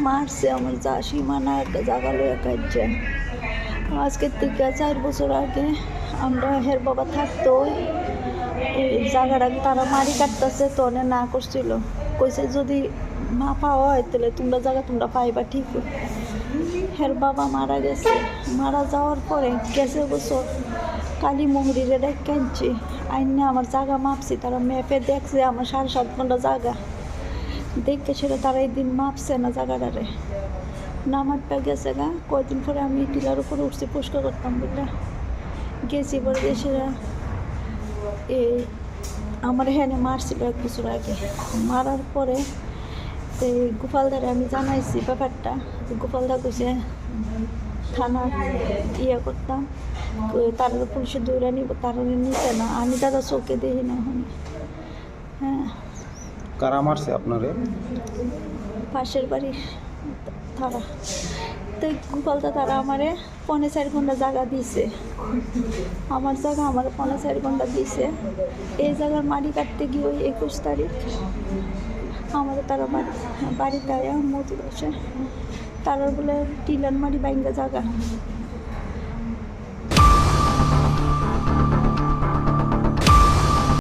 মারছে আমার যা সীমানা একটা জায়গা লইয়া কাটছে। আজকের থেকে 4 বছর আগে আমরা হের বাবা থাকতো এই জায়গাটা তারা মারি কাটতেছে তো অনেক না করছিল, কইছে যদি না পাওয়া হয় তাহলে তোমরা জায়গা তোমরা পাইবা ঠিক। হের বাবা মারা গেছে, মারা যাওয়ার পরে গেছে বছর কালী মন্দিরে রেখে আনছি, আইনে আমার জায়গা মাপছি, তারা ম্যাপে দেখছে আমার 7.5 ঘন্টা জায়গা দেখে সেটা তারা এই দিন মাপছে না জায়গাটারে, না মাপটা গেছে গা। কয়েকদিন পরে আমি টিলার উপরে উঠছি পরিষ্কার করতাম বলে গেছি, পরে দেশেরা এই আমার হ্যানে মারছিল 1 বছর আগে। মারার পরে এই গোপালদারে আমি জানাইছি ব্যাপারটা, গোপালদা কইছে থানা করতাম, তার পুলিশে দৌড়া নিব, তার নিতে না, আমি দাদা চোখে দেখি না এখন। হ্যাঁ, কারা মারছে আপনারে? পাশের বাড়ির তারা তো গোপালদা তারা আমারে 4.5 ঘন্টা জায়গা দিছে, আমার জায়গা আমার 4.5 ঘন্টা দিছে। এই জায়গার মাটি কাটতে গিয়ে ওই 21 তারিখ আমাদের তারা বাড়িতে আয়া মতি বসে তারা বলে টিলার মাটি বাইঙ্গা জায়গা